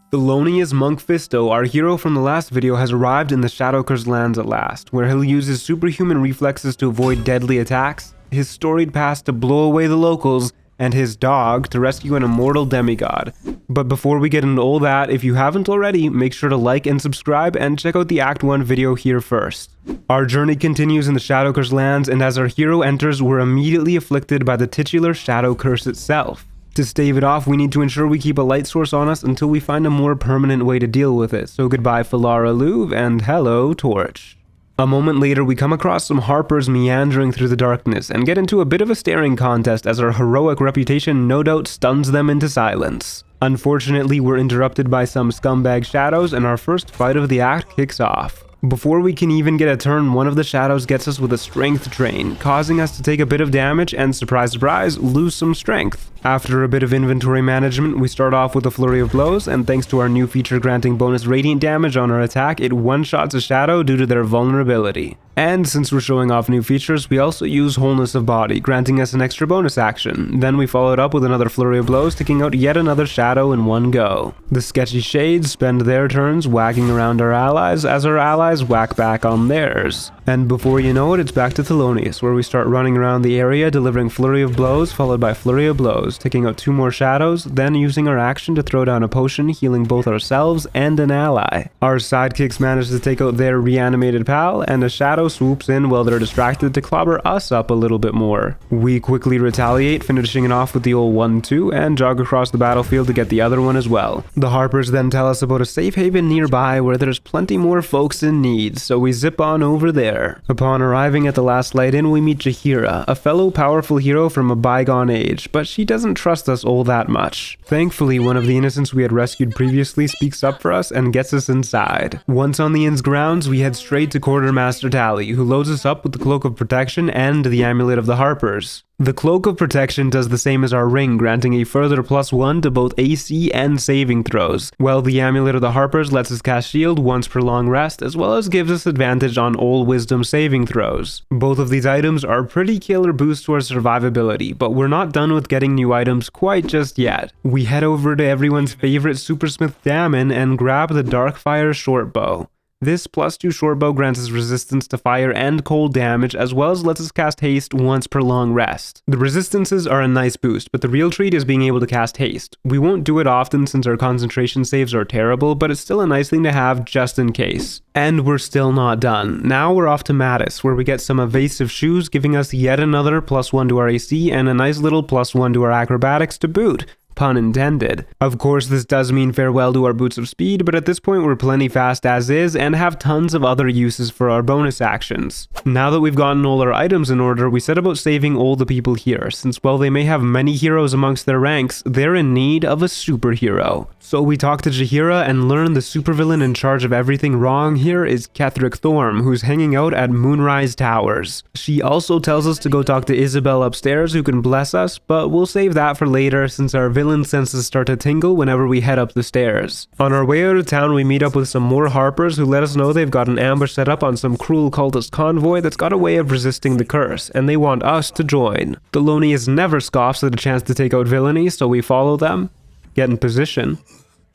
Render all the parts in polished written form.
Thelonious Monk Fisto, our hero from the last video, has arrived in the Shadowcursed lands at last, where he'll use his superhuman reflexes to avoid deadly attacks, his storied past to blow away the locals, and his dog to rescue an immortal demigod. But before we get into all that, if you haven't already, make sure to like and subscribe and check out the Act 1 video here first. Our journey continues in the Shadowcursed lands, and as our hero enters, we're immediately afflicted by the titular Shadow Curse itself. To stave it off, we need to ensure we keep a light source on us until we find a more permanent way to deal with it, so goodbye Falara Louv and hello Torch. A moment later, we come across some harpers meandering through the darkness and get into a bit of a staring contest as our heroic reputation no doubt stuns them into silence. Unfortunately, we're interrupted by some scumbag shadows and our first fight of the act kicks off. Before we can even get a turn, one of the shadows gets us with a strength drain, causing us to take a bit of damage and, surprise surprise, lose some strength. After a bit of inventory management, we start off with a flurry of blows, and thanks to our new feature granting bonus radiant damage on our attack, it one-shots a shadow due to their vulnerability. And since we're showing off new features, we also use Wholeness of Body, granting us an extra bonus action. Then we followed up with another flurry of blows, taking out yet another shadow in one go. The sketchy shades spend their turns whacking around our allies as our allies whack back on theirs. And before you know it, it's back to Thelonious, where we start running around the area, delivering flurry of blows followed by flurry of blows, taking out two more shadows, then using our action to throw down a potion, healing both ourselves and an ally. Our sidekicks manage to take out their reanimated pal, and a shadow swoops in while they're distracted to clobber us up a little bit more. We quickly retaliate, finishing it off with the old 1-2, and jog across the battlefield to get the other one as well. The Harpers then tell us about a safe haven nearby where there's plenty more folks in need, so we zip on over there. Upon arriving at the last light inn, we meet Jaheira, a fellow powerful hero from a bygone age, but she doesn't trust us all that much. Thankfully, one of the innocents we had rescued previously speaks up for us and gets us inside. Once on the inn's grounds, we head straight to Quartermaster Tally, who loads us up with the Cloak of Protection and the Amulet of the Harpers. The Cloak of Protection does the same as our ring, granting a further +1 to both AC and saving throws, while the Amulet of the Harpers lets us cast Shield once per long rest, as well as gives us advantage on all Wisdom saving throws. Both of these items are pretty killer boosts to our survivability, but we're not done with getting new items quite just yet. We head over to everyone's favorite Supersmith Daemon and grab the Darkfire Shortbow. This +2 shortbow grants us resistance to fire and cold damage, as well as lets us cast haste once per long rest. The resistances are a nice boost, but the real treat is being able to cast haste. We won't do it often since our concentration saves are terrible, but it's still a nice thing to have just in case. And we're still not done. Now we're off to Mattis, where we get some evasive shoes, giving us yet another +1 to our AC and a nice little +1 to our acrobatics to boot. Pun intended. Of course, this does mean farewell to our boots of speed, but at this point we're plenty fast as is and have tons of other uses for our bonus actions. Now that we've gotten all our items in order, we set about saving all the people here, since while they may have many heroes amongst their ranks, they're in need of a superhero. So we talk to Jaheira and learn the supervillain in charge of everything wrong here is Ketheric Thorm, who's hanging out at Moonrise Towers. She also tells us to go talk to Isabel upstairs, who can bless us, but we'll save that for later since our villain senses start to tingle whenever we head up the stairs. On our way out of town, we meet up with some more Harpers who let us know they've got an ambush set up on some cruel cultist convoy that's got a way of resisting the curse, and they want us to join. Thelonious never scoffs at a chance to take out villainy, so we follow them, get in position,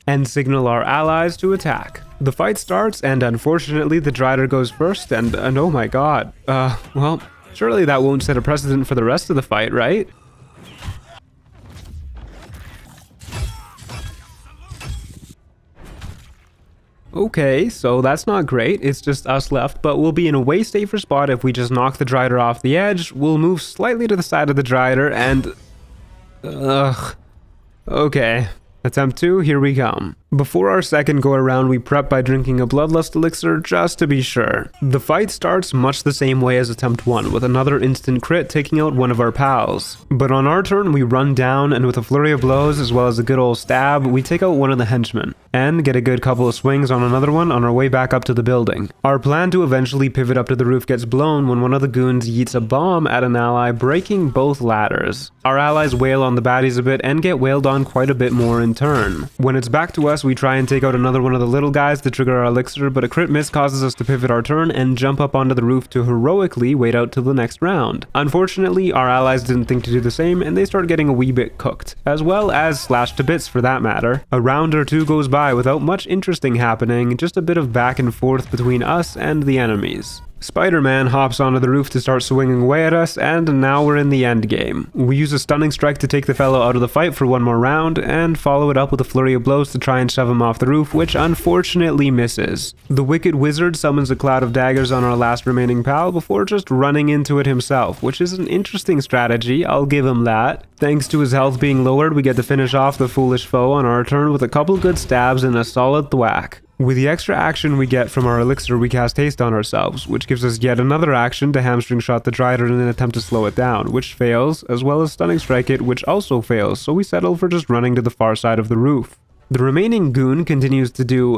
and signal our allies to attack. The fight starts, and unfortunately the Drider goes first, and oh my god. Well, surely that won't set a precedent for the rest of the fight, right? Okay, so that's not great, it's just us left, but we'll be in a way safer spot if we just knock the Drider off the edge. We'll move slightly to the side of the Drider and... Okay. Attempt 2, here we come. Before our second go around, we prep by drinking a Bloodlust elixir just to be sure. The fight starts much the same way as attempt 1, with another instant crit taking out one of our pals. But on our turn, we run down, and with a flurry of blows as well as a good old stab, we take out one of the henchmen, and get a good couple of swings on another one on our way back up to the building. Our plan to eventually pivot up to the roof gets blown when one of the goons yeets a bomb at an ally, breaking both ladders. Our allies wail on the baddies a bit and get wailed on quite a bit more in turn. When it's back to us, progress, we try and take out another one of the little guys to trigger our elixir, but a crit miss causes us to pivot our turn and jump up onto the roof to heroically wait out till the next round. Unfortunately, our allies didn't think to do the same, and they start getting a wee bit cooked, as well as slashed to bits for that matter. A round or two goes by without much interesting happening, just a bit of back and forth between us and the enemies. Spider-Man hops onto the roof to start swinging away at us, and now we're in the end game. We use a stunning strike to take the fellow out of the fight for one more round, and follow it up with a flurry of blows to try and shove him off the roof, which unfortunately misses. The Wicked Wizard summons a cloud of daggers on our last remaining pal before just running into it himself, which is an interesting strategy, I'll give him that. Thanks to his health being lowered, we get to finish off the foolish foe on our turn with a couple good stabs and a solid thwack. With the extra action we get from our elixir, we cast haste on ourselves, which gives us yet another action to hamstring shot the Drider in an attempt to slow it down, which fails, as well as stunning strike it, which also fails, so we settle for just running to the far side of the roof. The remaining goon continues to do,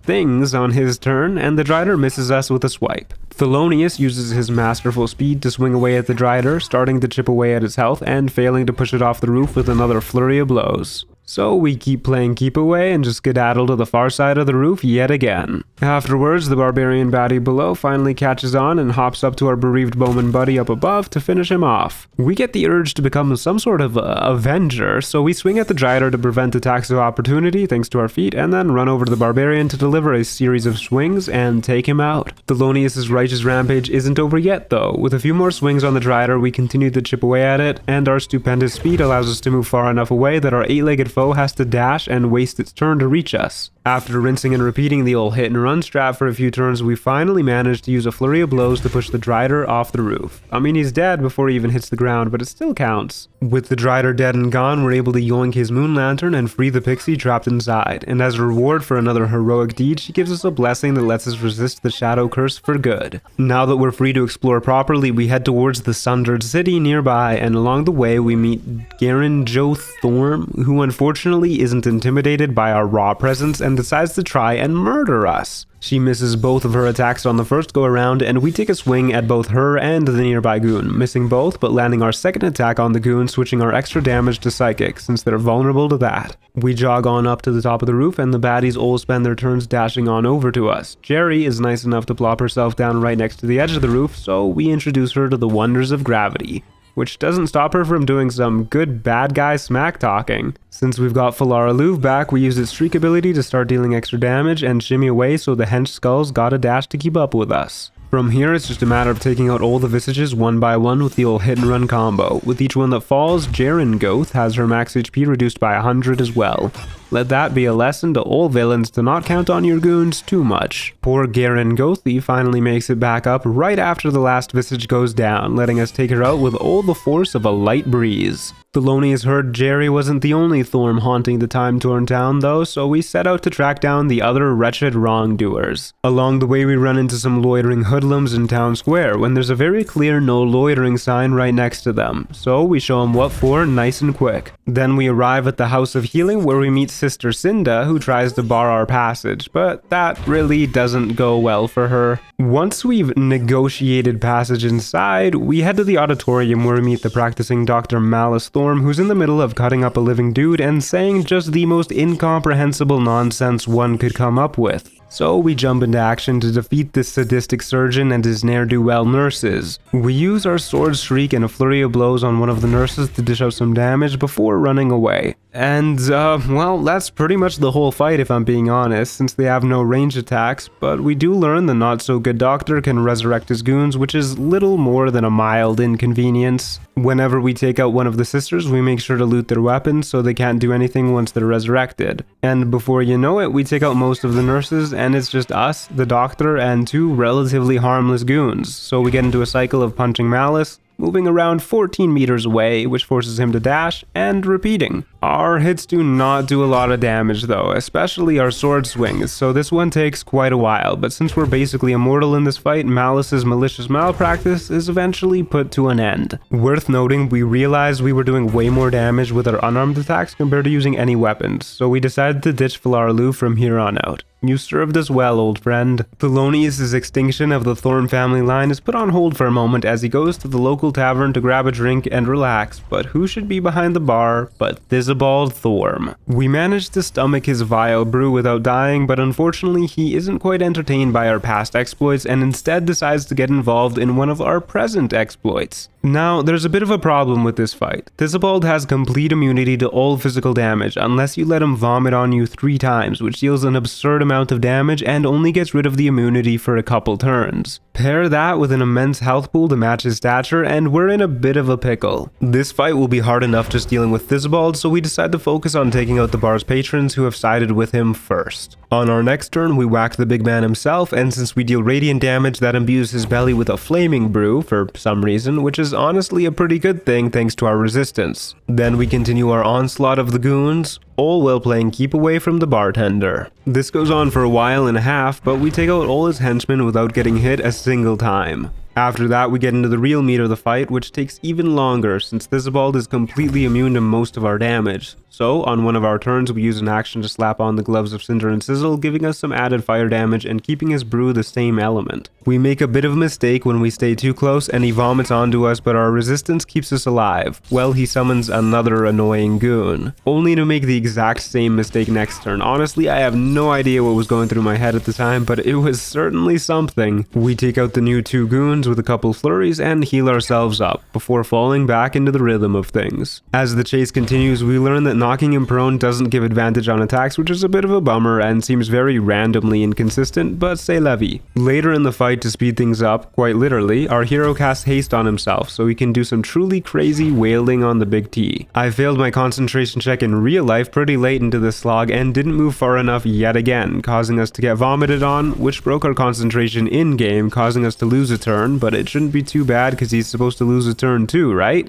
things on his turn, and the Drider misses us with a swipe. Thelonious uses his masterful speed to swing away at the Drider, starting to chip away at its health and failing to push it off the roof with another flurry of blows. So we keep playing keep away and just skedaddle to the far side of the roof yet again. Afterwards, the barbarian baddie below finally catches on and hops up to our bereaved bowman buddy up above to finish him off. We get the urge to become some sort of avenger, so we swing at the Drider to prevent attacks of opportunity thanks to our feet, and then run over to the barbarian to deliver a series of swings and take him out. Thelonious' righteous rampage isn't over yet though. With a few more swings on the Drider, we continue to chip away at it, and our stupendous speed allows us to move far enough away that our 8-legged foe has to dash and waste its turn to reach us. After rinsing and repeating the old hit and run strat for a few turns, we finally managed to use a flurry of blows to push the Drider off the roof. I mean, he's dead before he even hits the ground, but it still counts. With the Drider dead and gone, we're able to yoink his Moonlantern and free the pixie trapped inside, and as a reward for another heroic deed, she gives us a blessing that lets us resist the shadow curse for good. Now that we're free to explore properly, we head towards the Sundered City nearby, and along the way we meet Garen Joe Thorm, who unfortunately isn't intimidated by our raw presence and decides to try and murder us. She misses both of her attacks on the first go around, and we take a swing at both her and the nearby goon, missing both but landing our second attack on the goon, switching our extra damage to psychic since they're vulnerable to that. We jog on up to the top of the roof, and the baddies all spend their turns dashing on over to us. Jerry is nice enough to plop herself down right next to the edge of the roof, so we introduce her to the wonders of gravity, which doesn't stop her from doing some good bad guy smack talking. Since we've got Falara Louv back, we use its streak ability to start dealing extra damage and shimmy away, so the hench skulls gotta dash to keep up with us. From here, it's just a matter of taking out all the visages one by one with the old hit and run combo. With each one that falls, Jaren Goth has her max HP reduced by 100 as well. Let that be a lesson to all villains to not count on your goons too much. Poor Garen Gothi finally makes it back up right after the last visage goes down, letting us take her out with all the force of a light breeze. Thelonious heard Jerry wasn't the only Thorm haunting the time-torn town though, so we set out to track down the other wretched wrongdoers. Along the way we run into some loitering hoodlums in town square when there's a very clear no loitering sign right next to them, so we show them what for nice and quick. Then we arrive at the House of Healing where we meet Sister Cinda, who tries to bar our passage, but that really doesn't go well for her. Once we've negotiated passage inside, we head to the auditorium where we meet the practicing Dr. Malice Thorm, who's in the middle of cutting up a living dude and saying just the most incomprehensible nonsense one could come up with. So we jump into action to defeat this sadistic surgeon and his ne'er-do-well nurses. We use our sword shriek and a flurry of blows on one of the nurses to dish out some damage before running away. And, well, that's pretty much the whole fight if I'm being honest, since they have no range attacks, but we do learn the not-so-good doctor can resurrect his goons, which is little more than a mild inconvenience. Whenever we take out one of the sisters, we make sure to loot their weapons so they can't do anything once they're resurrected. And before you know it, we take out most of the nurses, and it's just us, the doctor, and two relatively harmless goons. So we get into a cycle of punching Malice, moving around 14 meters away, which forces him to dash, and repeating. Our hits do not do a lot of damage though, especially our sword swings, so this one takes quite a while, but since we're basically immortal in this fight, Malice's malicious malpractice is eventually put to an end. Worth noting, we realized we were doing way more damage with our unarmed attacks compared to using any weapons, so we decided to ditch Falara Louv from here on out. You served us well, old friend. Thelonious' extinction of the Thorm family line is put on hold for a moment as he goes to the local tavern to grab a drink and relax, but who should be behind the bar but Thizabald Thorm? We managed to stomach his vile brew without dying, but unfortunately he isn't quite entertained by our past exploits and instead decides to get involved in one of our present exploits. Now, there's a bit of a problem with this fight. Thizabald has complete immunity to all physical damage unless you let him vomit on you 3 times, which deals an absurd amount of damage and only gets rid of the immunity for a couple turns. Pair that with an immense health pool to match his stature and we're in a bit of a pickle. This fight will be hard enough just dealing with Thizabald, so we decide to focus on taking out the bar's patrons who have sided with him first. On our next turn, we whack the big man himself, and since we deal radiant damage, that imbues his belly with a flaming brew for some reason, which is honestly a pretty good thing thanks to our resistance. Then we continue our onslaught of the goons, all while playing keep away from the bartender. This goes on for a while and a half, but we take out all his henchmen without getting hit a single time. After that, we get into the real meat of the fight, which takes even longer since Thizabald is completely immune to most of our damage. So, on one of our turns, we use an action to slap on the gloves of Cinder and Sizzle, giving us some added fire damage and keeping his brew the same element. We make a bit of a mistake when we stay too close and he vomits onto us, but our resistance keeps us alive. Well, he summons another annoying goon, only to make the exact same mistake next turn. Honestly, I have no idea what was going through my head at the time, but it was certainly something. We take out the new 2 goons with a couple flurries and heal ourselves up, before falling back into the rhythm of things. As the chase continues, we learn that knocking him prone doesn't give advantage on attacks, which is a bit of a bummer and seems very randomly inconsistent, but c'est la vie. Later in the fight, to speed things up, quite literally, our hero casts haste on himself so he can do some truly crazy wailing on the big T. I failed my concentration check in real life pretty late into this slog and didn't move far enough yet again, causing us to get vomited on, which broke our concentration in-game, causing us to lose a turn, but it shouldn't be too bad because he's supposed to lose a turn too, right?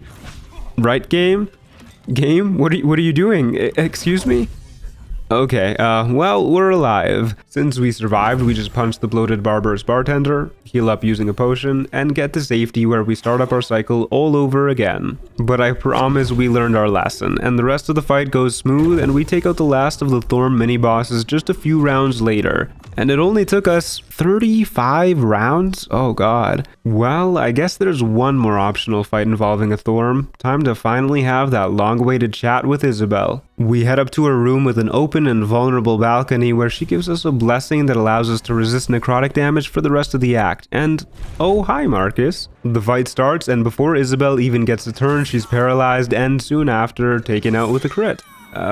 Right, game? Game? What are you doing? Excuse me? Okay, well, we're alive. Since we survived, we just punch the bloated barbarous bartender, heal up using a potion, and get to safety where we start up our cycle all over again. But I promise we learned our lesson, and the rest of the fight goes smooth, and we take out the last of the Thorm mini-bosses just a few rounds later. And it only took us 35 rounds? Oh god. Well, I guess there's one more optional fight involving a Thorm. Time to finally have that long-awaited chat with Isabel. We head up to her room with an open and vulnerable balcony where she gives us a blessing that allows us to resist necrotic damage for the rest of the act. And, oh hi Marcus. The fight starts, and before Isabel even gets a turn, she's paralyzed and soon after taken out with a crit.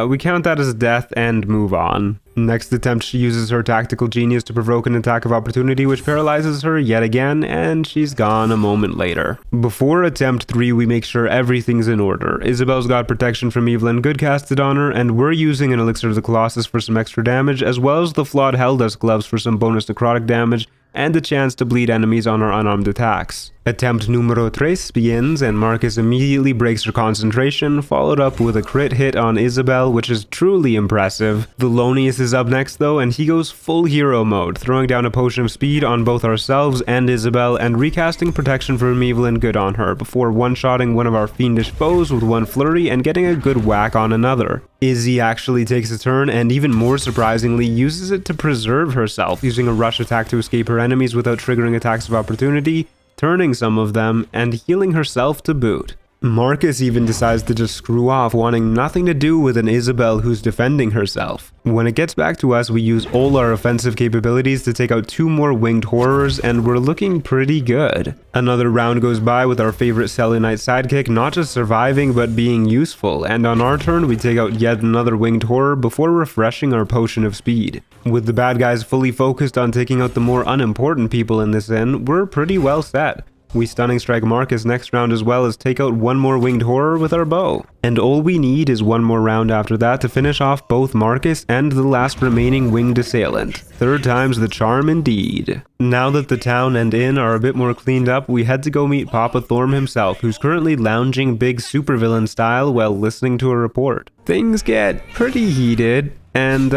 We count that as a death and move on. Next attempt, she uses her tactical genius to provoke an attack of opportunity, which paralyzes her yet again, and she's gone a moment later. Before attempt 3, we make sure everything's in order. Isabel's got protection from evil and good casted on her, and we're using an elixir of the Colossus for some extra damage, as well as the flawed Helldust gloves for some bonus necrotic damage, and a chance to bleed enemies on our unarmed attacks. Attempt numero 3 begins, and Marcus immediately breaks her concentration, followed up with a crit hit on Isabel, which is truly impressive. Thelonious is up next though, and he goes full hero mode, throwing down a potion of speed on both ourselves and Isabel, and recasting protection from evil and good on her, before one-shotting one of our fiendish foes with one flurry and getting a good whack on another. Izzy actually takes a turn, and even more surprisingly, uses it to preserve herself, using a rush attack to escape her enemies without triggering attacks of opportunity, turning some of them, and healing herself to boot. Marcus even decides to just screw off, wanting nothing to do with an Isabel who's defending herself. When it gets back to us, we use all our offensive capabilities to take out 2 more winged horrors, and we're looking pretty good. Another round goes by with our favorite Selenite sidekick not just surviving but being useful, and on our turn we take out yet another winged horror before refreshing our potion of speed. With the bad guys fully focused on taking out the more unimportant people in this inn, we're pretty well set. We stunning strike Marcus next round as well as take out 1 more winged horror with our bow. And all we need is 1 more round after that to finish off both Marcus and the last remaining winged assailant. 3rd time's the charm indeed. Now that the town and inn are a bit more cleaned up, we head to go meet Papa Thorm himself, who's currently lounging big supervillain style while listening to a report. Things get pretty heated, and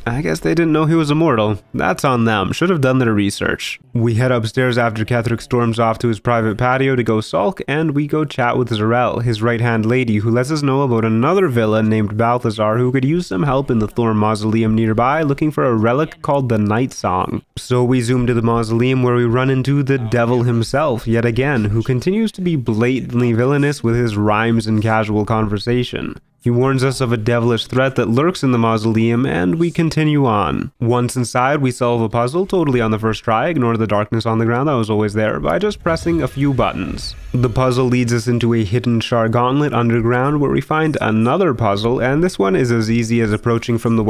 I guess they didn't know he was immortal. That's on them. Should have done their research. We head upstairs after Ketheric storms off to his private patio to go sulk, and we go chat with Zarel, his right-hand lady, who lets us know about another villain named Balthazar who could use some help in the Thorm Mausoleum nearby looking for a relic called the Night Song. So we zoom to the mausoleum where we run into the devil himself, yet again, who continues to be blatantly villainous with his rhymes and casual conversation. He warns us of a devilish threat that lurks in the mausoleum, and we continue on. Once inside, we solve a puzzle totally on the first try, ignore the darkness on the ground that was always there, by just pressing a few buttons. The puzzle leads us into a hidden Shar gauntlet underground where we find another puzzle, and this one is as easy as approaching from the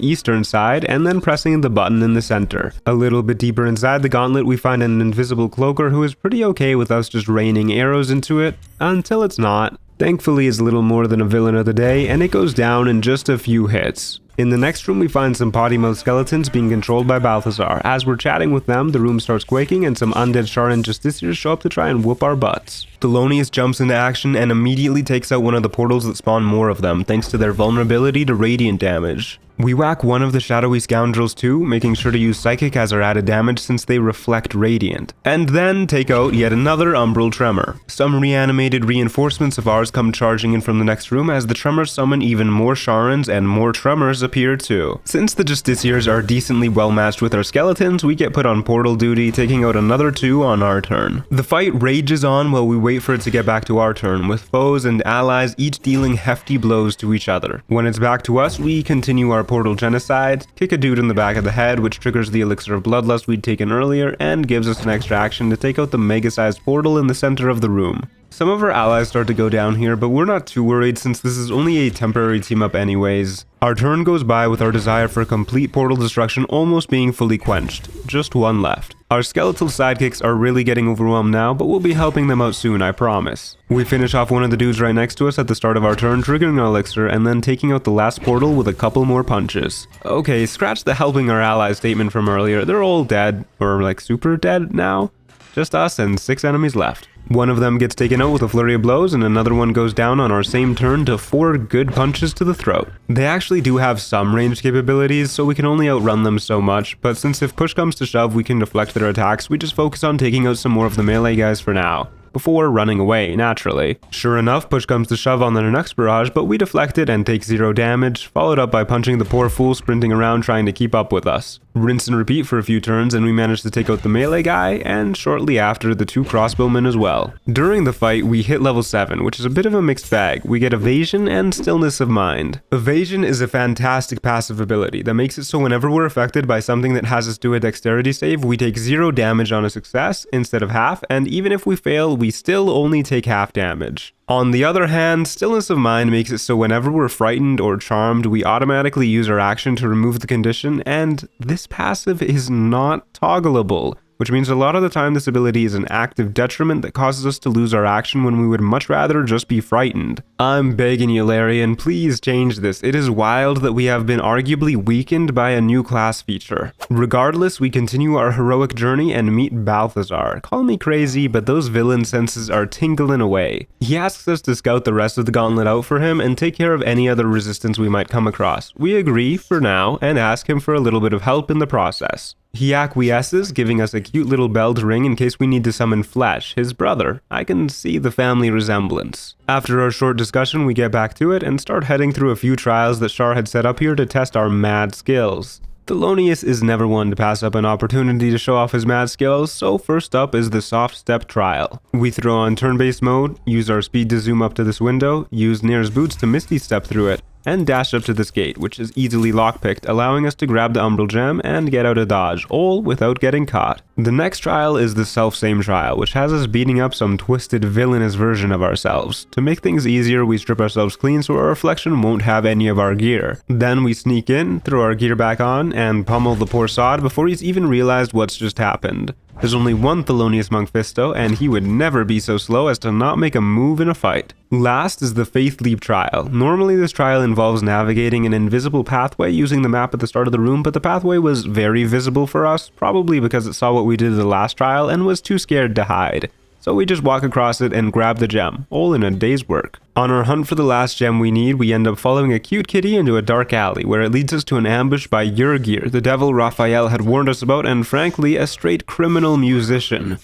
eastern side, and then pressing the button in the center. A little bit deeper inside the gauntlet, we find an invisible cloaker who is pretty okay with us just raining arrows into it, until it's not. Thankfully, it's little more than a villain of the day, and it goes down in just a few hits. In the next room, we find some potty-mouthed skeletons being controlled by Balthazar. As we're chatting with them, the room starts quaking, and some undead Sharan justiciars show up to try and whoop our butts. Thelonious jumps into action and immediately takes out one of the portals that spawn more of them, thanks to their vulnerability to radiant damage. We whack one of the shadowy scoundrels too, making sure to use Psychic as our added damage since they reflect radiant. And then take out yet another umbral tremor. Some reanimated reinforcements of ours come charging in from the next room as the tremors summon even more Sharans and more tremors appear too. Since the Justiciars are decently well matched with our skeletons, we get put on portal duty, taking out another 2 on our turn. The fight rages on while we wait for it to get back to our turn, with foes and allies each dealing hefty blows to each other. When it's back to us, we continue our portal genocide, kick a dude in the back of the head, which triggers the elixir of bloodlust we'd taken earlier and gives us an extra action to take out the mega-sized portal in the center of the room. Some of our allies start to go down here, but we're not too worried since this is only a temporary team up anyways. Our turn goes by with our desire for complete portal destruction almost being fully quenched. Just one left. Our skeletal sidekicks are really getting overwhelmed now, but we'll be helping them out soon, I promise. We finish off one of the dudes right next to us at the start of our turn, triggering our elixir, and then taking out the last portal with a couple more punches. Okay, scratch the helping our allies statement from earlier. They're all dead, or like super dead now. Just us and 6 enemies left. One of them gets taken out with a flurry of blows, and another one goes down on our same turn to 4 good punches to the throat. They actually do have some ranged capabilities, so we can only outrun them so much, but since if push comes to shove we can deflect their attacks, we just focus on taking out some more of the melee guys for now. Before running away, naturally. Sure enough, push comes to shove on their next barrage, but we deflect it and take 0 damage, followed up by punching the poor fool sprinting around trying to keep up with us. Rinse and repeat for a few turns and we manage to take out the melee guy, and shortly after the 2 crossbowmen as well. During the fight, we hit level 7, which is a bit of a mixed bag. We get evasion and stillness of mind. Evasion is a fantastic passive ability that makes it so whenever we're affected by something that has us do a dexterity save, we take 0 damage on a success instead of half, and even if we fail, we still only take half damage. On the other hand, stillness of mind makes it so whenever we're frightened or charmed, we automatically use our action to remove the condition, and this passive is not toggleable, which means a lot of the time this ability is an active detriment that causes us to lose our action when we would much rather just be frightened. I'm begging you, Larian, please change this. It is wild that we have been arguably weakened by a new class feature. Regardless, we continue our heroic journey and meet Balthazar. Call me crazy, but those villain senses are tingling away. He asks us to scout the rest of the gauntlet out for him and take care of any other resistance we might come across. We agree for now and ask him for a little bit of help in the process. He acquiesces, giving us a cute little bell to ring in case we need to summon Flesh, his brother. I can see the family resemblance. After our short discussion, we get back to it and start heading through a few trials that Shar had set up here to test our mad skills. Thelonious is never one to pass up an opportunity to show off his mad skills, so first up is the soft step trial. We throw on turn-based mode, use our speed to zoom up to this window, use Nir's boots to misty step through it, and dash up to this gate, which is easily lockpicked, allowing us to grab the Umbral Gem and get out a dodge, all without getting caught. The next trial is the self-same trial, which has us beating up some twisted villainous version of ourselves. To make things easier, we strip ourselves clean so our reflection won't have any of our gear. Then we sneak in, throw our gear back on, and pummel the poor sod before he's even realized what's just happened. There's only one Thelonious Monk Fisto, and he would never be so slow as to not make a move in a fight. Last is the Faith Leap trial. Normally this trial involves navigating an invisible pathway using the map at the start of the room, but the pathway was very visible for us, probably because it saw what we did in the last trial and was too scared to hide. so we just walk across it and grab the gem, all in a day's work. On our hunt for the last gem we need, we end up following a cute kitty into a dark alley, where it leads us to an ambush by Yrgir, the devil Raphael had warned us about, and frankly, a straight criminal musician.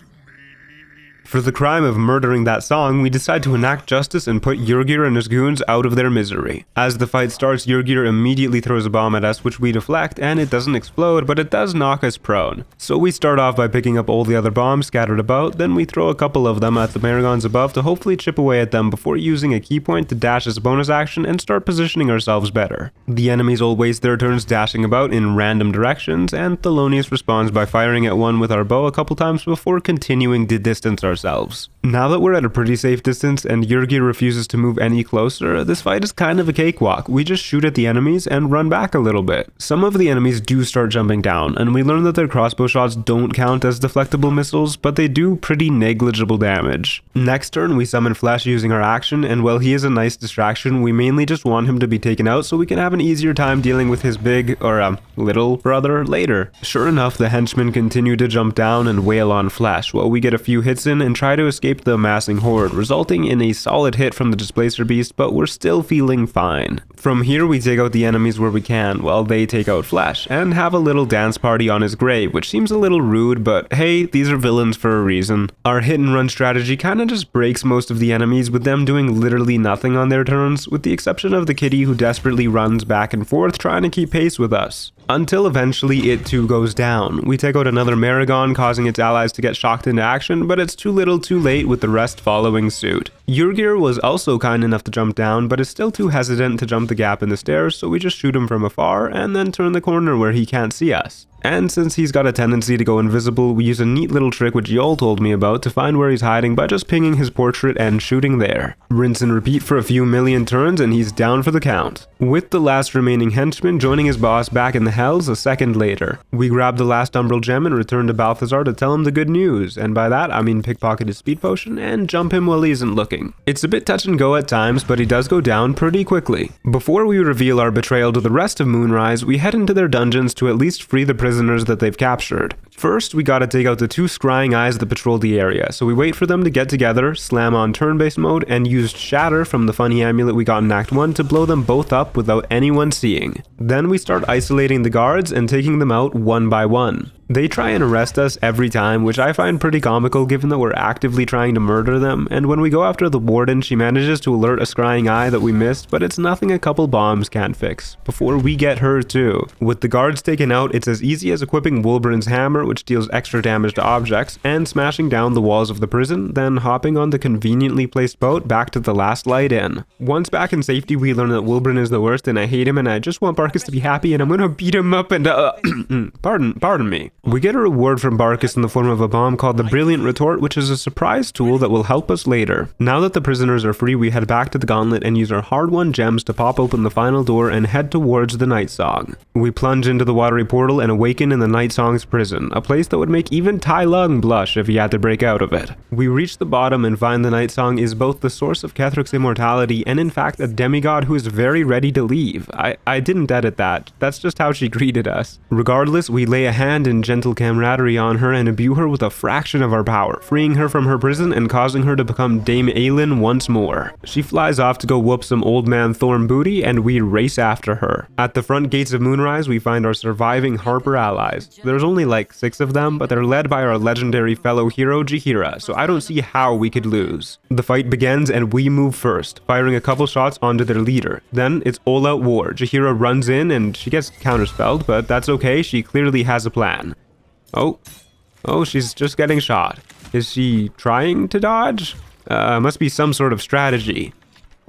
For the crime of murdering that song, we decide to enact justice and put Yrgir and his goons out of their misery. As the fight starts, Yrgir immediately throws a bomb at us, which we deflect, and it doesn't explode, but it does knock us prone. So we start off by picking up all the other bombs scattered about, then we throw a couple of them at the Marigons above to hopefully chip away at them before using a key point to dash as a bonus action and start positioning ourselves better. The enemies all waste their turns dashing about in random directions, and Thelonious responds by firing at one with our bow a couple times before continuing to distance ourselves. Now that we're at a pretty safe distance and Yrgir refuses to move any closer, this fight is kind of a cakewalk. We just shoot at the enemies and run back a little bit. Some of the enemies do start jumping down, and we learn that their crossbow shots don't count as deflectable missiles, but they do pretty negligible damage. Next turn, we summon Flesh using our action, and while he is a nice distraction, we mainly just want him to be taken out so we can have an easier time dealing with his big, or little brother later. Sure enough, the henchmen continue to jump down and wail on Flesh, while we get a few hits in and try to escape the amassing horde, resulting in a solid hit from the Displacer Beast, but we're still feeling fine. From here, we take out the enemies where we can, while they take out Flesh, and have a little dance party on his grave, which seems a little rude, but hey, these are villains for a reason. Our hit and run strategy kinda just breaks most of the enemies, with them doing literally nothing on their turns, with the exception of the kitty who desperately runs back and forth trying to keep pace with us. Until eventually it too goes down. We take out another Marigon, causing its allies to get shocked into action, but it's too little too late with the rest following suit. Yrgir was also kind enough to jump down, but is still too hesitant to jump the gap in the stairs, so we just shoot him from afar and then turn the corner where he can't see us. And since he's got a tendency to go invisible, we use a neat little trick which Yol told me about to find where he's hiding by just pinging his portrait and shooting there. Rinse and repeat for a few million turns and he's down for the count. With the last remaining henchman joining his boss back in the hells a second later. We grab the last Umbral gem and return to Balthazar to tell him the good news, and by that I mean pickpocket his speed potion and jump him while he isn't looking. It's a bit touch and go at times, but he does go down pretty quickly. Before we reveal our betrayal to the rest of Moonrise, we head into their dungeons to at least free the prisoners that they've captured. First, we gotta take out the two scrying eyes that patrol the area, so we wait for them to get together, slam on turn-based mode, and used Shatter from the funny amulet we got in Act 1 to blow them both up without anyone seeing. Then we start isolating the guards and taking them out one by one. They try and arrest us every time, which I find pretty comical given that we're actively trying to murder them, and when we go after the warden, she manages to alert a scrying eye that we missed, but it's nothing a couple bombs can't fix, before we get her too. With the guards taken out, it's as easy as equipping Wulbren's hammer, which deals extra damage to objects, and smashing down the walls of the prison, then hopping on the conveniently placed boat back to the last light in. Once back in safety, we learn that Wulbren is the worst and I hate him and I just want Barkus to be happy and I'm gonna beat him up and pardon me. We get a reward from Barkus in the form of a bomb called the Brilliant Retort, which is a surprise tool that will help us later. Now that the prisoners are free, we head back to the gauntlet and use our hard-won gems to pop open the final door and head towards the Night Song. We plunge into the watery portal and awaken in the Night Song's prison, a place that would make even Tai Lung blush if he had to break out of it. We reach the bottom and find the Night Song is both the source of Kethric's immortality and in fact a demigod who is very ready to leave. I didn't edit that, that's just how she greeted us. Regardless, we lay a hand in gentle camaraderie on her and imbue her with a fraction of our power, freeing her from her prison and causing her to become Dame Aelin once more. She flies off to go whoop some old man Thorm booty and we race after her. At the front gates of Moonrise, we find our surviving Harper allies. There's only like 6 of them, but they're led by our legendary fellow hero Jaheira, so I don't see how we could lose. The fight begins and we move first, firing a couple shots onto their leader. Then it's all out war. Jaheira runs in and she gets counterspelled, but that's okay, she clearly has a plan. Oh, she's just getting shot. Is she trying to dodge? Must be some sort of strategy.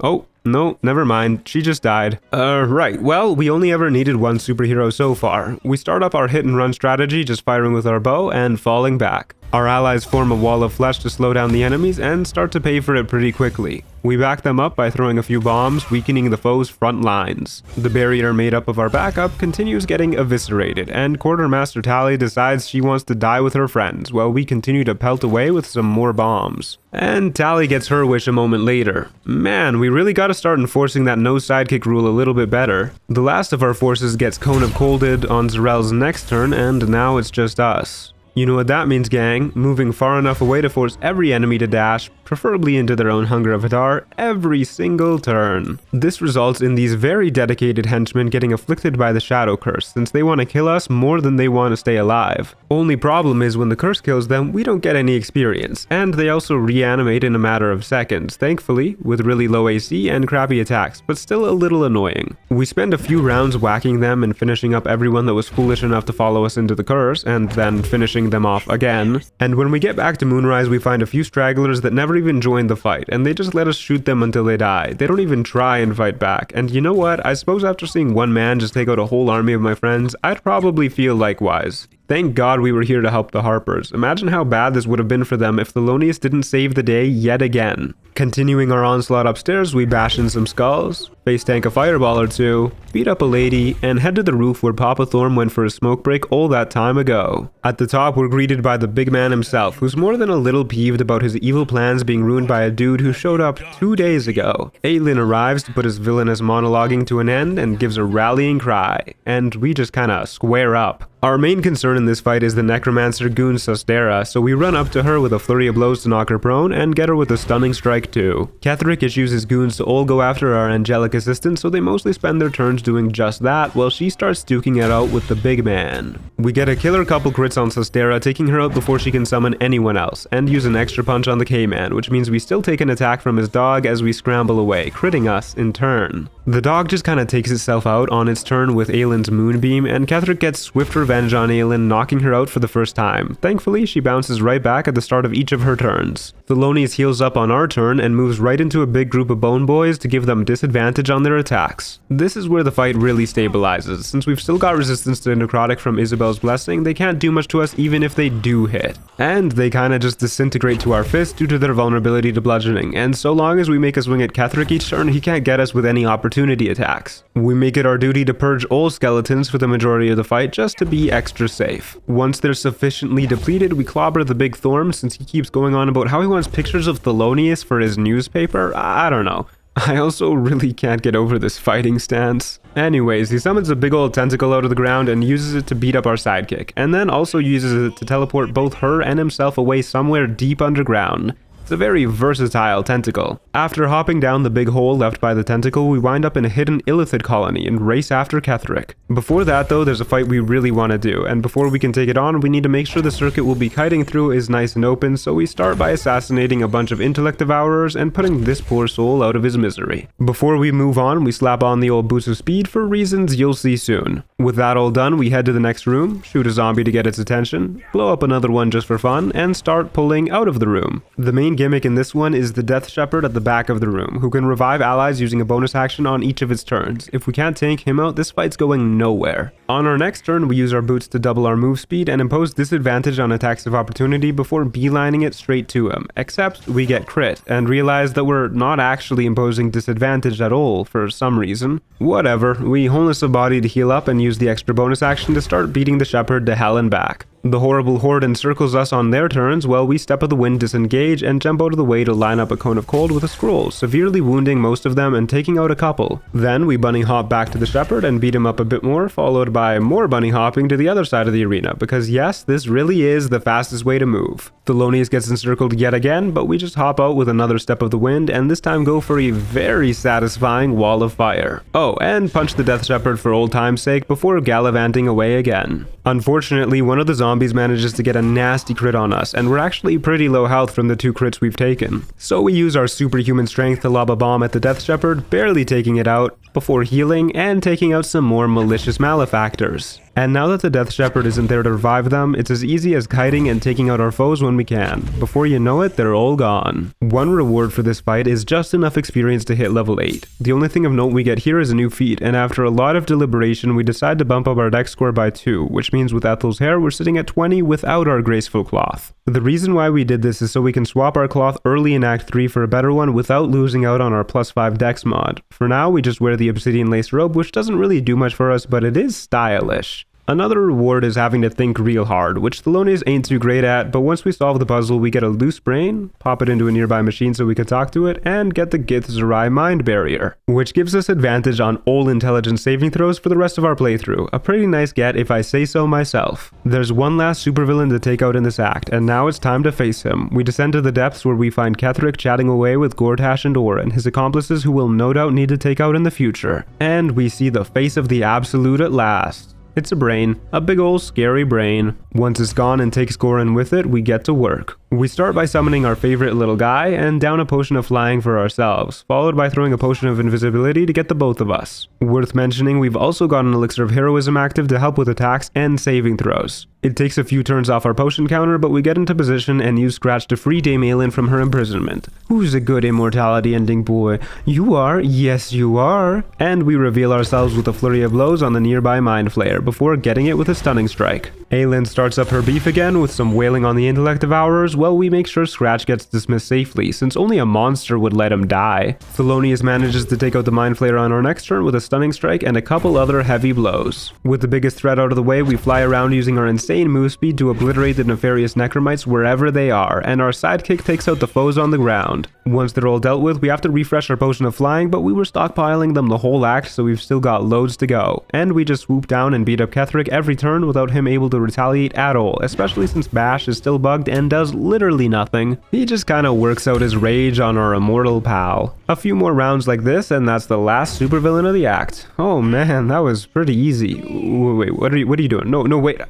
Oh, no, never mind. She just died. Right. Well, we only ever needed one superhero so far. We start up our hit and run strategy, just firing with our bow and falling back. Our allies form a wall of flesh to slow down the enemies and start to pay for it pretty quickly. We back them up by throwing a few bombs, weakening the foe's front lines. The barrier made up of our backup continues getting eviscerated, and Quartermaster Tally decides she wants to die with her friends, while we continue to pelt away with some more bombs. And Tally gets her wish a moment later. Man, we really gotta start enforcing that no sidekick rule a little bit better. The last of our forces gets Cone of Colded on Zarel's next turn, and now it's just us. You know what that means, gang? Moving far enough away to force every enemy to dash, preferably into their own hunger avatar, every single turn. This results in these very dedicated henchmen getting afflicted by the shadow curse, since they want to kill us more than they want to stay alive. Only problem is when the curse kills them, we don't get any experience, and they also reanimate in a matter of seconds, thankfully, with really low AC and crappy attacks, but still a little annoying. We spend a few rounds whacking them and finishing up everyone that was foolish enough to follow us into the curse, and then finishing them off again. And when we get back to Moonrise, we find a few stragglers that never even joined the fight, and they just let us shoot them until they die. They don't even try and fight back. And you know what? I suppose after seeing one man just take out a whole army of my friends, I'd probably feel likewise. Thank God we were here to help the Harpers. Imagine how bad this would have been for them if Thelonious didn't save the day yet again. Continuing our onslaught upstairs, we bash in some skulls, face tank a fireball or two, beat up a lady, and head to the roof where Papa Thorm went for a smoke break all that time ago. At the top, we're greeted by the big man himself, who's more than a little peeved about his evil plans being ruined by a dude who showed up 2 days ago. Aelin arrives to put his villainous monologuing to an end and gives a rallying cry, and we just kinda square up. Our main concern in this fight is the necromancer goon Sustera, so we run up to her with a flurry of blows to knock her prone and get her with a stunning strike too. Ketheric issues his goons to all go after our angelic assistant, so they mostly spend their turns doing just that while she starts duking it out with the big man. We get a killer couple crits on Sustera, taking her out before she can summon anyone else, and use an extra punch on the K-man, which means we still take an attack from his dog as we scramble away, critting us in turn. The dog just kinda takes itself out on its turn with Aelin's moonbeam, and Ketheric gets swift revenge on Aelin, knocking her out for the first time. Thankfully, she bounces right back at the start of each of her turns. Thelonious heals up on our turn and moves right into a big group of bone boys to give them disadvantage on their attacks. This is where the fight really stabilizes. Since we've still got resistance to necrotic from Isabel's blessing, they can't do much to us even if they do hit. And they kinda just disintegrate to our fist due to their vulnerability to bludgeoning, and so long as we make a swing at Ketheric each turn, he can't get us with any opportunity attacks. We make it our duty to purge all skeletons for the majority of the fight just to be extra safe. Once they're sufficiently depleted, we clobber the big Thorm since he keeps going on about how he wants pictures of Thelonious for his newspaper. I don't know. I also really can't get over this fighting stance. Anyways, he summons a big old tentacle out of the ground and uses it to beat up our sidekick, and then also uses it to teleport both her and himself away somewhere deep underground. It's a very versatile tentacle. After hopping down the big hole left by the tentacle, we wind up in a hidden illithid colony and race after Ketheric. Before that though, there's a fight we really want to do, and before we can take it on, we need to make sure the circuit we'll be kiting through is nice and open, so we start by assassinating a bunch of intellect devourers and putting this poor soul out of his misery. Before we move on, we slap on the old boost of speed for reasons you'll see soon. With that all done, we head to the next room, shoot a zombie to get its attention, blow up another one just for fun, and start pulling out of the room. The main gimmick in this one is the Death Shepherd at the back of the room, who can revive allies using a bonus action on each of its turns. If we can't tank him out, this fight's going nowhere. On our next turn, we use our boots to double our move speed and impose disadvantage on attacks of opportunity before beelining it straight to him, except we get crit, and realize that we're not actually imposing disadvantage at all for some reason. Whatever, we wholeness of body to heal up and use the extra bonus action to start beating the Shepherd to hell and back. The horrible horde encircles us on their turns while we step of the wind disengage and jump out of the way to line up a cone of cold with a scroll, severely wounding most of them and taking out a couple. Then we bunny hop back to the Shepherd and beat him up a bit more, followed by more bunny hopping to the other side of the arena, because yes, this really is the fastest way to move. Thelonious gets encircled yet again, but we just hop out with another step of the wind and this time go for a very satisfying wall of fire. Oh, and punch the Death Shepherd for old time's sake before gallivanting away again. Unfortunately, one of the zombies manages to get a nasty crit on us, and we're actually pretty low health from the 2 crits we've taken. So we use our superhuman strength to lob a bomb at the Death Shepherd, barely taking it out, before healing and taking out some more malicious malefactors. And now that the Death Shepherd isn't there to revive them, it's as easy as kiting and taking out our foes when we can. Before you know it, they're all gone. One reward for this fight is just enough experience to hit level 8. The only thing of note we get here is a new feat, and after a lot of deliberation, we decide to bump up our dex score by 2, which means with Ethel's hair, we're sitting at 20 without our graceful cloth. The reason why we did this is so we can swap our cloth early in Act 3 for a better one without losing out on our +5 dex mod. For now, we just wear the obsidian lace robe, which doesn't really do much for us, but it is stylish. Another reward is having to think real hard, which Thelonious ain't too great at, but once we solve the puzzle, we get a loose brain, pop it into a nearby machine so we can talk to it, and get the Githzerai mind barrier, which gives us advantage on all intelligence saving throws for the rest of our playthrough. A pretty nice get if I say so myself. There's one last supervillain to take out in this act, and now it's time to face him. We descend to the depths where we find Ketheric chatting away with Gortash and Orin, his accomplices who will no doubt need to take out in the future. And we see the face of the Absolute at last. It's a brain, a big ol' scary brain. Once it's gone and takes Gorin with it, we get to work. We start by summoning our favorite little guy and down a potion of flying for ourselves, followed by throwing a potion of invisibility to get the both of us. Worth mentioning, we've also got an elixir of heroism active to help with attacks and saving throws. It takes a few turns off our potion counter, but we get into position and use Scratch to free Dame Aelin from her imprisonment. Who's a good immortality ending boy? You are, yes you are. And we reveal ourselves with a flurry of blows on the nearby Mind Flayer before getting it with a stunning strike. Aelin starts up her beef again with some wailing on the intellect of ours, while we make sure Scratch gets dismissed safely, since only a monster would let him die. Thelonious manages to take out the Mind Flayer on our next turn with a stunning strike and a couple other heavy blows. With the biggest threat out of the way, we fly around using our insane move speed to obliterate the nefarious necromites wherever they are, and our sidekick takes out the foes on the ground. Once they're all dealt with, we have to refresh our potion of flying, but we were stockpiling them the whole act, so we've still got loads to go. And we just swoop down and beat up Ketheric every turn without him able to retaliate at all, especially since Bash is still bugged and does literally nothing. He just kinda works out his rage on our immortal pal. A few more rounds like this, and that's the last supervillain of the act. Oh man, that was pretty easy. Wait, what are you doing? No, wait.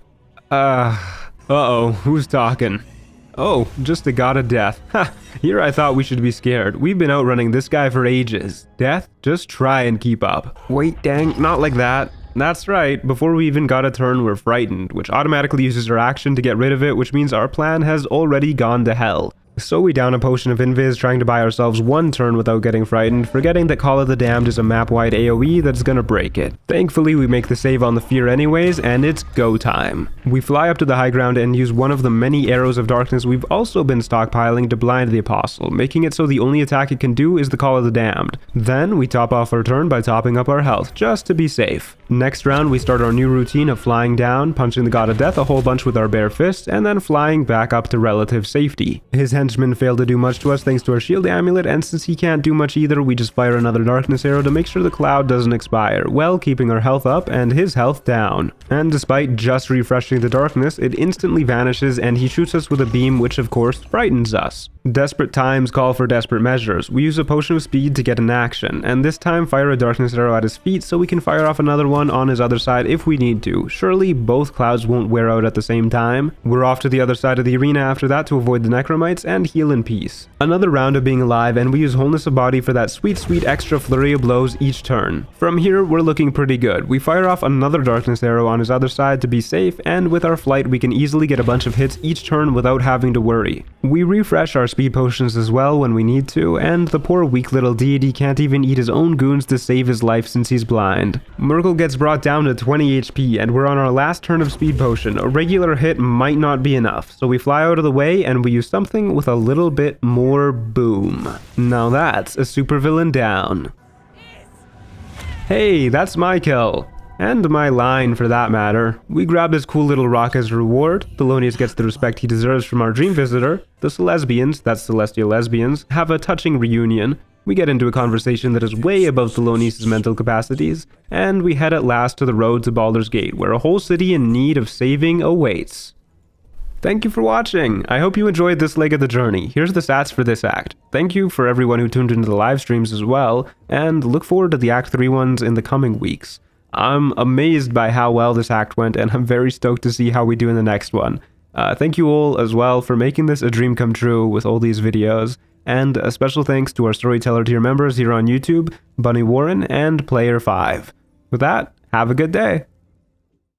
Uh-oh, who's talking? Oh, just a god of death. Ha! Here I thought we should be scared. We've been outrunning this guy for ages. Death? Just try and keep up. Wait, dang, not like that. That's right, before we even got a turn we're frightened, which automatically uses our action to get rid of it, which means our plan has already gone to hell. So we down a potion of invis trying to buy ourselves one turn without getting frightened, forgetting that Call of the Damned is a map-wide AoE that's gonna break it. Thankfully we make the save on the fear anyways, and it's go time. We fly up to the high ground and use one of the many arrows of darkness we've also been stockpiling to blind the apostle, making it so the only attack it can do is the Call of the Damned. Then we top off our turn by topping up our health, just to be safe. Next round we start our new routine of flying down, punching the god of death a whole bunch with our bare fists, and then flying back up to relative safety. His henchmen failed to do much to us thanks to our shield amulet, and since he can't do much either, we just fire another darkness arrow to make sure the cloud doesn't expire, well keeping our health up and his health down. And despite just refreshing the darkness, it instantly vanishes and he shoots us with a beam, which of course frightens us. Desperate times call for desperate measures. We use a potion of speed to get an action, and this time fire a darkness arrow at his feet so we can fire off another one on his other side if we need to. Surely both clouds won't wear out at the same time. We're off to the other side of the arena after that to avoid the necromites and heal in peace. Another round of being alive, and we use wholeness of body for that sweet extra flurry of blows each turn. From here we're looking pretty good. We fire off another darkness arrow on his other side to be safe, and with our flight we can easily get a bunch of hits each turn without having to worry. We refresh our speed potions as well when we need to, and the poor weak little deity can't even eat his own goons to save his life since he's blind. Merkel gets brought down to 20 HP, and we're on our last turn of speed potion. A regular hit might not be enough, so we fly out of the way and we use something with a little bit more boom. Now that's a supervillain down. Hey, that's my kill. And my line, for that matter. We grab this cool little rock as a reward. Thelonious gets the respect he deserves from our dream visitor. The Celesbians, that's celestial lesbians, have a touching reunion. We get into a conversation that is way above Thelonious' mental capacities, and we head at last to the road to Baldur's Gate, where a whole city in need of saving awaits. Thank you for watching. I hope you enjoyed this leg of the journey. Here's the stats for this act. Thank you for everyone who tuned into the live streams as well, and look forward to the Act 3 ones in the coming weeks. I'm amazed by how well this act went, and I'm very stoked to see how we do in the next one. Thank you all as well for making this a dream come true with all these videos, and a special thanks to our Storyteller tier members here on YouTube, Bunny Warren and Player5. With that, have a good day.